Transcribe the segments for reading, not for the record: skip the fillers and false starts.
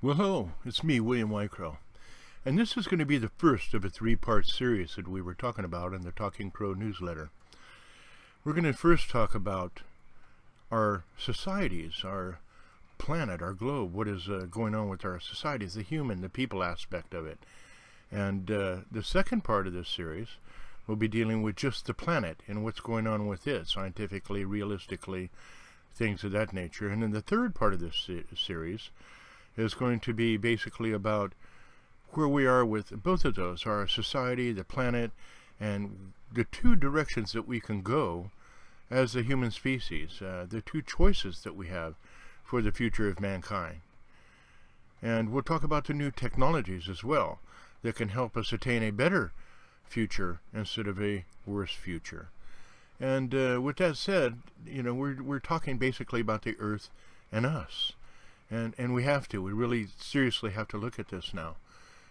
Well, hello, it's me, William Whitecrow, and this is going to be the first of a three-part series that we were talking about in the Talking Crow newsletter. We're going to first talk about our societies, our planet, our globe, what is going on with our societies, the human, the people aspect of it. And the second part of this series will be dealing with just the planet and what's going on with it, scientifically, realistically, things of that nature. And then the third part of this series is going to be basically about where we are with both of those, our society, the planet, and the two directions that we can go as a human species, the two choices that we have for the future of mankind. And we'll talk about the new technologies as well that can help us attain a better future instead of a worse future. And with that said, we're talking basically about the Earth and us. And we really seriously have to look at this now.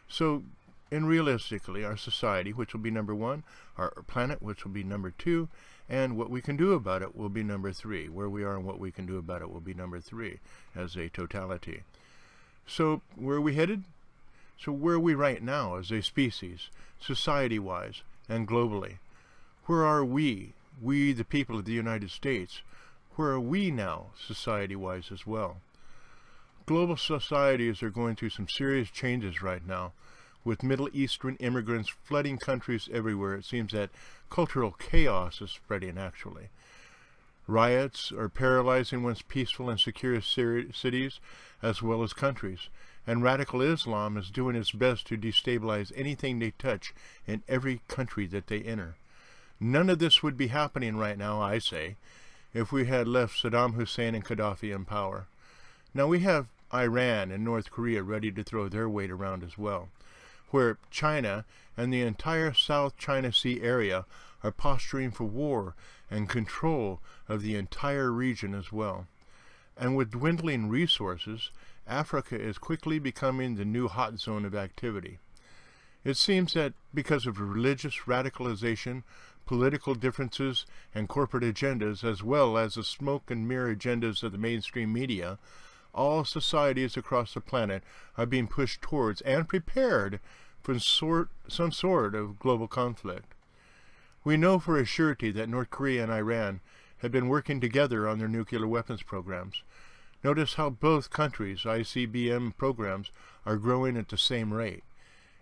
So, and realistically, our society, which will be number one, our planet, which will be number two, and what we can do about it will be number three. Where we are and what we can do about it will be number three as a totality. So, where are we headed? So, where are we right now as a species, society-wise and globally? Where are we, the people of the United States? Where are we now, society-wise as well? Global societies are going through some serious changes right now, with Middle Eastern immigrants flooding countries everywhere. It seems that cultural chaos is spreading, actually. Riots are paralyzing once peaceful and secure cities, as well as countries. And radical Islam is doing its best to destabilize anything they touch in every country that they enter. None of this would be happening right now, I say, if we had left Saddam Hussein and Gaddafi in power. Now we have Iran and North Korea ready to throw their weight around as well, where China and the entire South China Sea area are posturing for war and control of the entire region as well. And with dwindling resources, Africa is quickly becoming the new hot zone of activity. It seems that because of religious radicalization, political differences, and corporate agendas, as well as the smoke and mirror agendas of the mainstream media, all societies across the planet are being pushed towards and prepared for some sort of global conflict. We know for a surety that North Korea and Iran have been working together on their nuclear weapons programs. Notice how both countries' ICBM programs are growing at the same rate.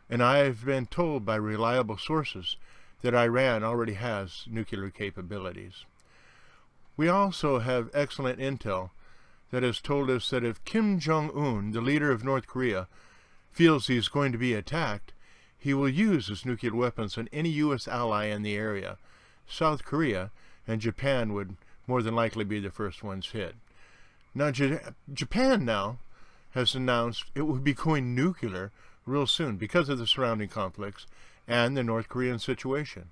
And I have been told by reliable sources that Iran already has nuclear capabilities. We also have excellent intel that has told us that if Kim Jong-un, the leader of North Korea, feels he's going to be attacked, he will use his nuclear weapons on any U.S. ally in the area. South Korea and Japan would more than likely be the first ones hit. Now, Japan now has announced it will be going nuclear real soon because of the surrounding conflicts and the North Korean situation.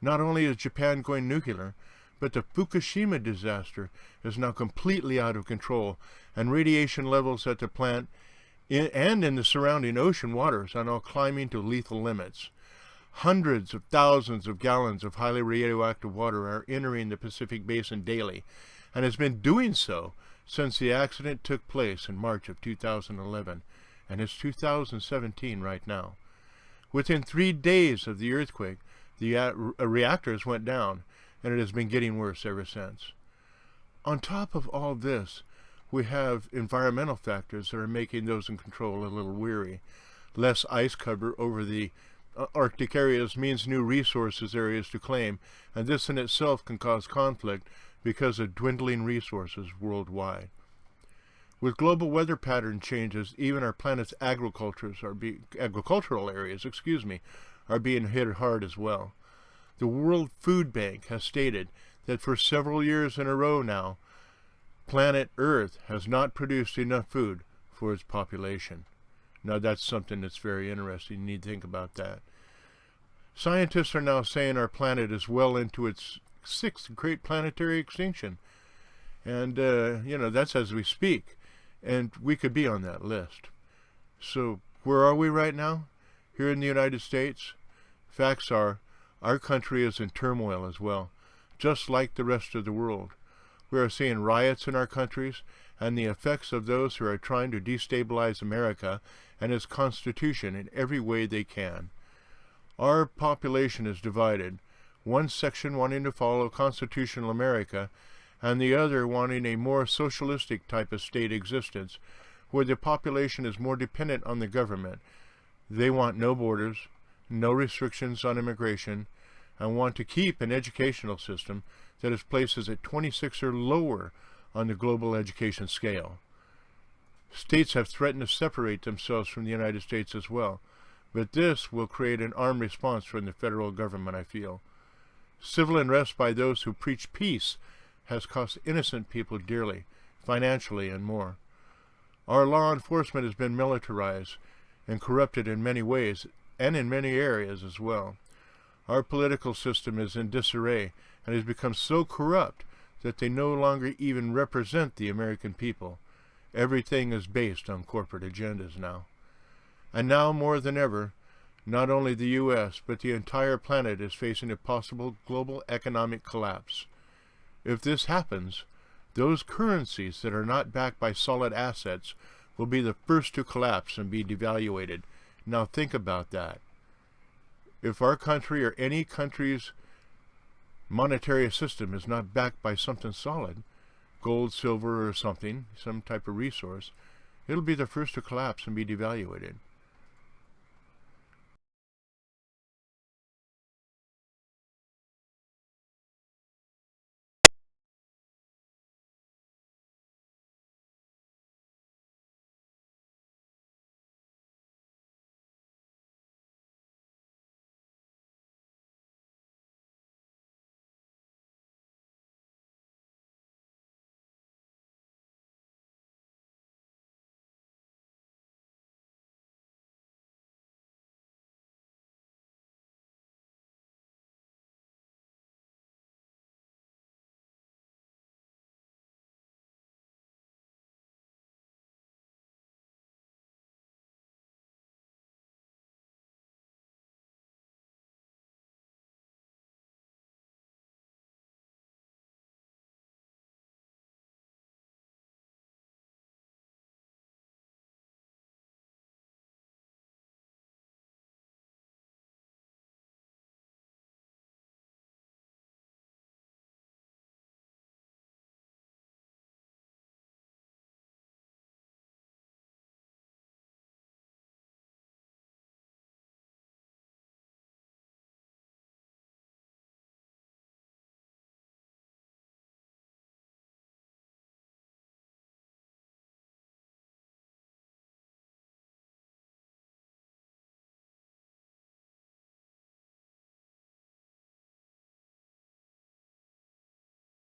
Not only is Japan going nuclear, but the Fukushima disaster is now completely out of control, and radiation levels at the plant and in the surrounding ocean waters are now climbing to lethal limits. Hundreds of thousands of gallons of highly radioactive water are entering the Pacific Basin daily, and has been doing so since the accident took place in March of 2011, and it's 2017 right now. Within 3 days of the earthquake, the reactors went down, and it has been getting worse ever since. On top of all this, we have environmental factors that are making those in control a little weary. Less ice cover over the Arctic areas means new resources areas to claim, and this in itself can cause conflict because of dwindling resources worldwide. With global weather pattern changes, even our planet's agricultural areas are being hit hard as well. The World Food Bank has stated that for several years in a row now, planet Earth has not produced enough food for its population. Now that's something that's very interesting. You need to think about that. Scientists are now saying our planet is well into its 6th great planetary extinction. And, that's as we speak. And we could be on that list. So where are we right now? Here in the United States? Facts are, our country is in turmoil as well, just like the rest of the world. We are seeing riots in our countries, and the effects of those who are trying to destabilize America and its Constitution in every way they can. Our population is divided, one section wanting to follow constitutional America, and the other wanting a more socialistic type of state existence, where the population is more dependent on the government. They want no borders, no restrictions on immigration, and want to keep an educational system that is places at 26 or lower on the global education scale. States have threatened to separate themselves from the United States as well, but this will create an armed response from the federal government, I feel. Civil unrest by those who preach peace has cost innocent people dearly, financially and more. Our law enforcement has been militarized and corrupted in many ways, and in many areas as well. Our political system is in disarray and has become so corrupt that they no longer even represent the American people. Everything is based on corporate agendas now. And now more than ever, not only the U.S., but the entire planet is facing a possible global economic collapse. If this happens, those currencies that are not backed by solid assets will be the first to collapse and be devaluated. Now think about that. If our country or any country's monetary system is not backed by something solid, gold, silver, or something, some type of resource, it'll be the first to collapse and be devaluated.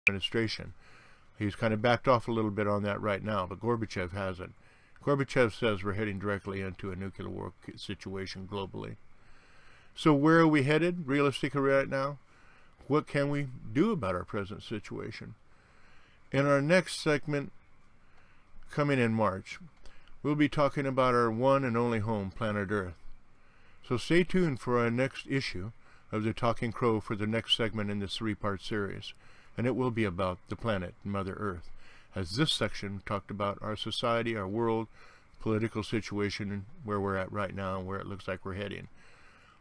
Administration. He's kind of backed off a little bit on that right now, but Gorbachev hasn't. Gorbachev says we're heading directly into a nuclear war situation globally. So where are we headed realistically right now? What can we do about our present situation? In our next segment, coming in March, we'll be talking about our one and only home, planet Earth. So stay tuned for our next issue of The Talking Crow for the next segment in this three-part series. And it will be about the planet, Mother Earth, as this section talked about our society, our world, political situation, and where we're at right now and where it looks like we're heading.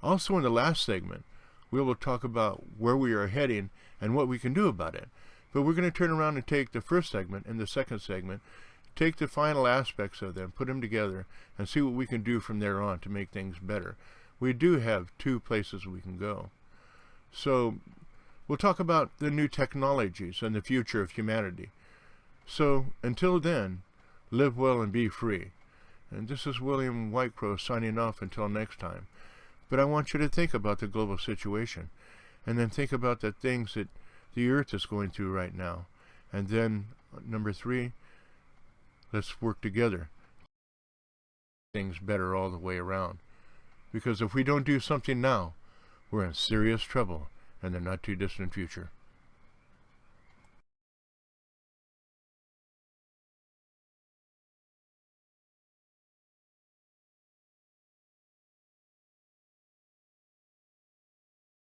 Also in the last segment, we will talk about where we are heading and what we can do about it. But we're going to turn around and take the first segment and the second segment, take the final aspects of them, put them together, and see what we can do from there on to make things better. We do have two places we can go. So we'll talk about the new technologies and the future of humanity. So, until then, live well and be free. And this is William Whitecrow signing off until next time. But I want you to think about the global situation, and then think about the things that the Earth is going through right now. And then, number 3, let's work together. Things better all the way around. Because if we don't do something now, we're in serious trouble in the not too distant future.